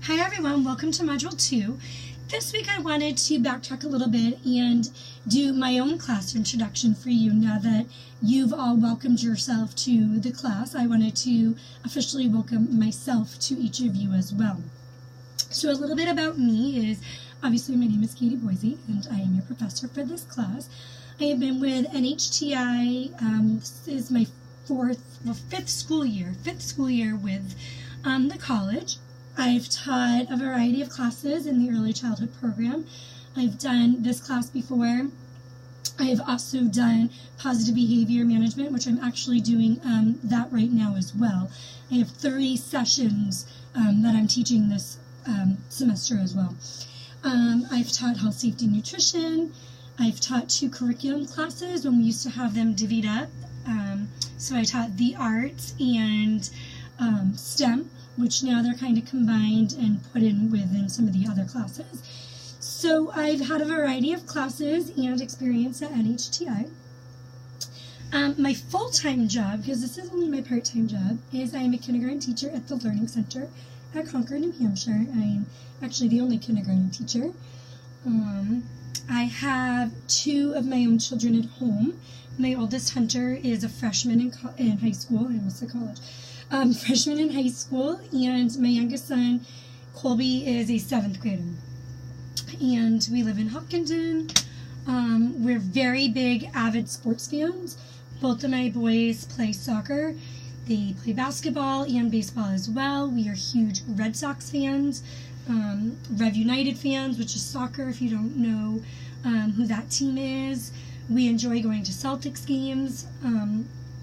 Hi everyone, welcome to Module 2. This week I wanted to backtrack a little bit and do my own class introduction for you. Now that you've all welcomed yourself to the class, I wanted to officially welcome myself to each of you as well. So a little bit about me is, obviously my name is Katie Boise and I am your professor for this class. I have been with NHTI, this is my fifth school year with the college. I've taught a variety of classes in the early childhood program. I've done this class before. I've also done positive behavior management, which I'm actually doing that right now as well. I have 3 sessions that I'm teaching this semester as well. I've taught health, safety, nutrition. I've taught 2 curriculum classes when we used to have them divvied up. So I taught the arts and STEM, which now they're kind of combined and put in within some of the other classes. So I've had a variety of classes and experience at NHTI. My full-time job, because this is only my part-time job, is I am a kindergarten teacher at the Learning Center at Concord, New Hampshire. I am actually the only kindergarten teacher. I have 2 of my own children at home. My oldest, Hunter, is a freshman in high school. I almost said college. Freshman in high school, and my youngest son, Colby, is a 7th grader. And we live in Hopkinton. We're very big, avid sports fans. Both of my boys play soccer. They play basketball and baseball as well. We are huge Red Sox fans, Rev United fans, which is soccer if you don't know who that team is. We enjoy going to Celtics games.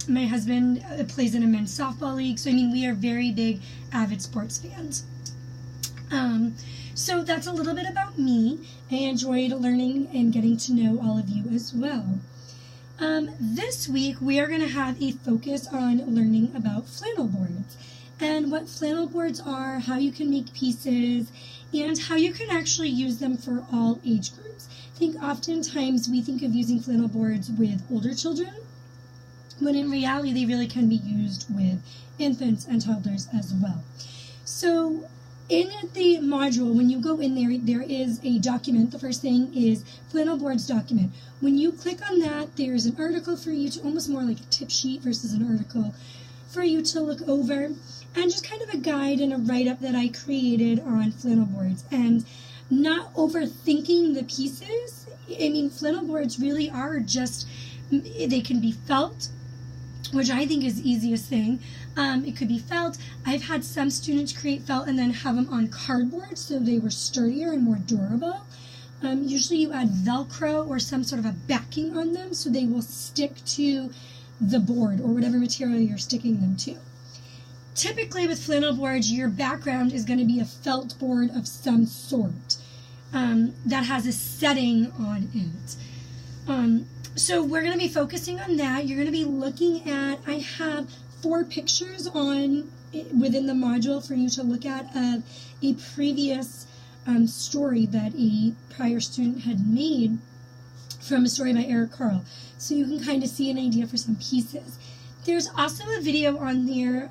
My husband plays in a men's softball league, so I mean, we are very big, avid sports fans. So that's a little bit about me. I enjoyed learning and getting to know all of you as well. This week, we are going to have a focus on learning about flannel boards and what flannel boards are, how you can make pieces, and how you can actually use them for all age groups. I think oftentimes we think of using flannel boards with older children, when in reality they really can be used with infants and toddlers as well. So in the module, when you go in there, there is a document. The first thing is flannel boards document. When you click on that, there's an article for you to, almost more like a tip sheet versus an article, for you to look over, and just kind of a guide and a write-up that I created on flannel boards. And not overthinking the pieces. I mean, flannel boards really are just, they can be felt, which I think is the easiest thing. It could be felt. I've had some students create felt and then have them on cardboard so they were sturdier and more durable. Usually you add Velcro or some sort of a backing on them so they will stick to the board or whatever material you're sticking them to. Typically with flannel boards, your background is going to be a felt board of some sort that has a setting on it. So we're going to be focusing on that. You're going to be looking at, I have 4 pictures within the module for you to look at of a previous story that a prior student had made from a story by Eric Carle. So you can kind of see an idea for some pieces. There's also a video on there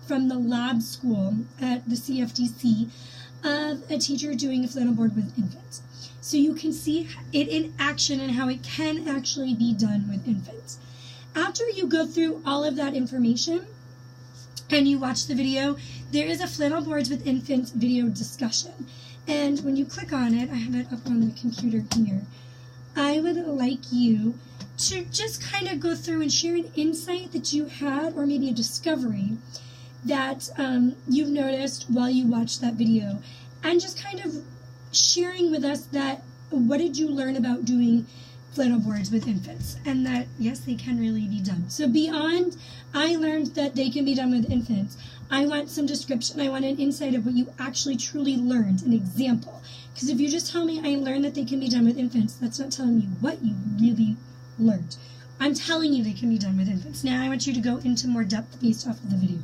from the lab school at the CFDC of a teacher doing a flannel board with infants. So you can see it in action and how it can actually be done with infants. After you go through all of that information and you watch the video, there is a flannel boards with infants video discussion. And when you click on it, I have it up on the computer here, I would like you to just kind of go through and share an insight that you had, or maybe a discovery that you've noticed while you watched that video, and just kind of sharing with us that what did you learn about doing flannel boards with infants, and that yes, they can really be done. So beyond I learned that they can be done with infants, I want some description. I want an insight of what you actually truly learned, an example. Because if you just tell me I learned that they can be done with infants, that's not telling me what you really learned. I'm telling you they can be done with infants. Now I want you to go into more depth based off of the video.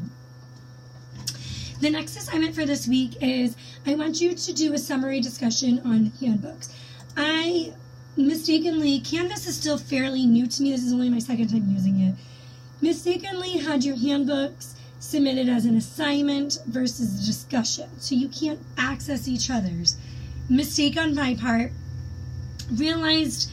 The next assignment for this week is I want you to do a summary discussion on handbooks. Canvas is still fairly new to me. This is only my 2nd time using it. Mistakenly had your handbooks submitted as an assignment versus a discussion. So you can't access each other's. Mistake on my part. Realized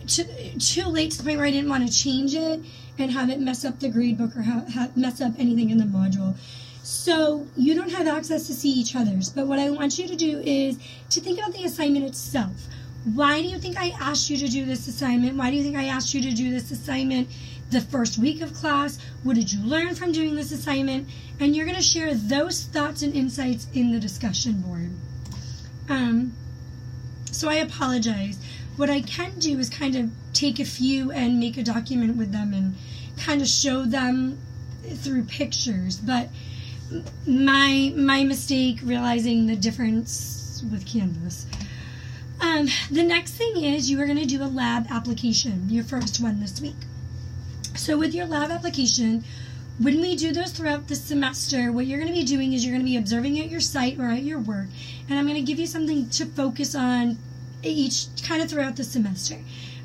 too late to the point where I didn't want to change it and have it mess up the gradebook or mess up anything in the module. So you don't have access to see each other's. But what I want you to do is to think about the assignment itself. Why do you think I asked you to do this assignment? Why do you think I asked you to do this assignment the first week of class? What did you learn from doing this assignment? And you're going to share those thoughts and insights in the discussion board. So I apologize. What I can do is kind of take a few and make a document with them and kind of show them through pictures. But my mistake realizing the difference with Canvas. The next thing is you are going to do a lab application, your first one this week. So with your lab application, when we do those throughout the semester, what you're going to be doing is you're going to be observing at your site or at your work, and I'm going to give you something to focus on each kind of throughout the semester.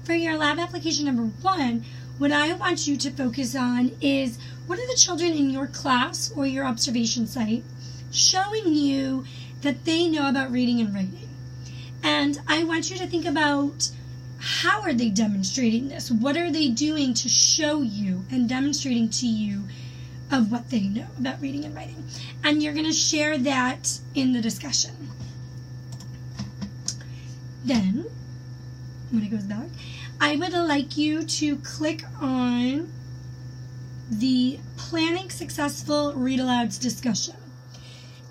For your lab application number 1, what I want you to focus on is what are the children in your class or your observation site showing you that they know about reading and writing. And I want you to think about how are they demonstrating this? What are they doing to show you and demonstrating to you of what they know about reading and writing? And you're going to share that in the discussion. Then, when it goes back, I would like you to click on the Planning Successful Read Alouds discussion.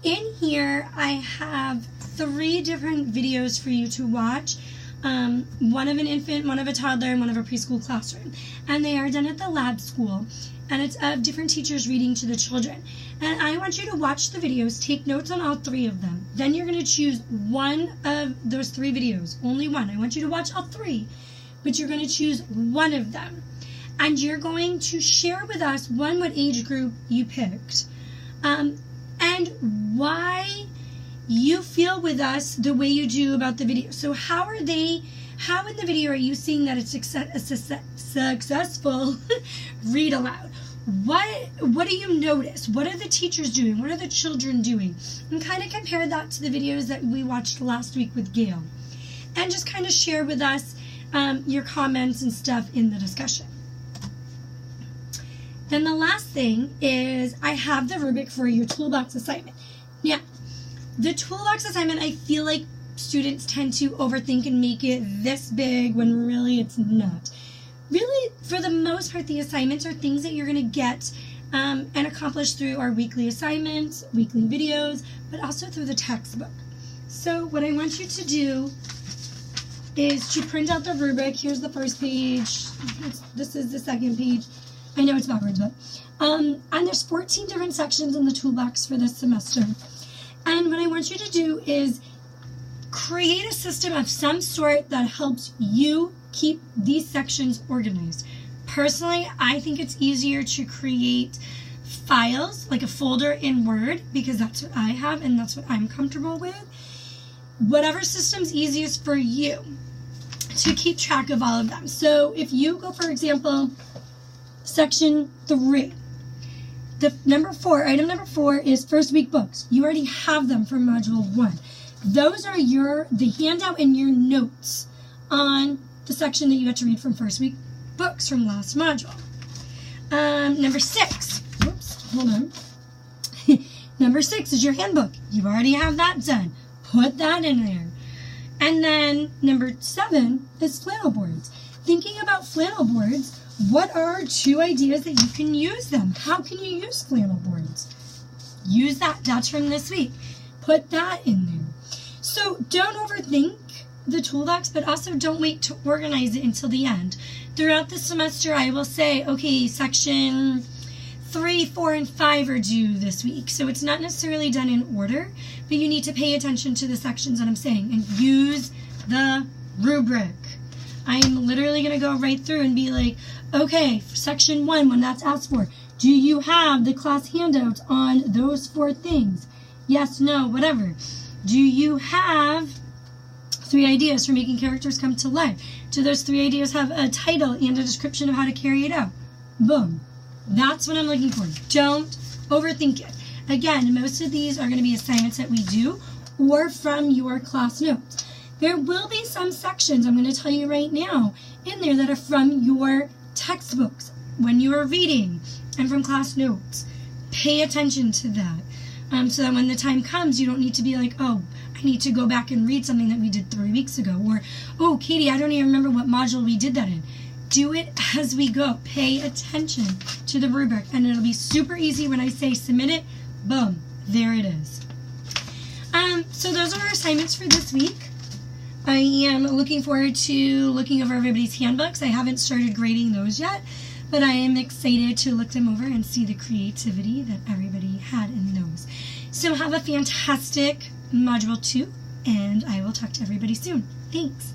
In here, I have 3 different videos for you to watch. One of an infant, one of a toddler, and one of a preschool classroom. And they are done at the lab school. And it's of different teachers reading to the children. And I want you to watch the videos, take notes on all 3 of them. Then you're going to choose one of those 3 videos, only one. I want you to watch all 3, but you're going to choose one of them. And you're going to share with us, one, what age group you picked, and why you feel with us the way you do about the video. So how in the video are you seeing that it's a successful read aloud? What do you notice? What are the teachers doing? What are the children doing? And kind of compare that to the videos that we watched last week with Gail. And just kind of share with us your comments and stuff in the discussion. Then the last thing is I have the rubric for your toolbox assignment. Now, the toolbox assignment, I feel like students tend to overthink and make it this big when really it's not. Really, for the most part, the assignments are things that you're going to get and accomplish through our weekly assignments, weekly videos, but also through the textbook. So what I want you to do is to print out the rubric. Here's the first page. This is the second page. I know it's backwards, but and there's 14 different sections in the toolbox for this semester. And what I want you to do is create a system of some sort that helps you keep these sections organized. Personally, I think it's easier to create files, like a folder in Word, because that's what I have and that's what I'm comfortable with. Whatever system's easiest for you to keep track of all of them. So if you go, for example, section 3, item number 4 is first week books. You already have them from module 1. Those are the handout and your notes on the section that you got to read from first week books from last module. Number 6, whoops, hold on. Number 6 is your handbook. You already have that done. Put that in there. And then number 7 is flannel boards. Thinking about flannel boards, what are 2 ideas that you can use them? How can you use flannel boards? Use that. That's from this week. Put that in there. So don't overthink the toolbox, but also don't wait to organize it until the end. Throughout the semester, I will say, okay, section 3, 4, and 5 are due this week. So it's not necessarily done in order, but you need to pay attention to the sections that I'm saying and use the rubric. I'm literally going to go right through and be like, okay, for section 1, when that's asked for, do you have the class handouts on those 4 things? Yes, no, whatever. Do you have 3 ideas for making characters come to life? Do those 3 ideas have a title and a description of how to carry it out? Boom. That's what I'm looking for. Don't overthink it. Again, most of these are going to be assignments that we do or from your class notes. There will be some sections, I'm going to tell you right now, in there that are from your textbooks when you are reading and from class notes. Pay attention to that so that when the time comes, you don't need to be like, oh, I need to go back and read something that we did 3 weeks ago. Or, oh, Katie, I don't even remember what module we did that in. Do it as we go. Pay attention to the rubric, and it'll be super easy when I say submit it. Boom, there it is. So those are our assignments for this week. I am looking forward to looking over everybody's handbooks. I haven't started grading those yet, but I am excited to look them over and see the creativity that everybody had in those. So have a fantastic Module 2, and I will talk to everybody soon. Thanks.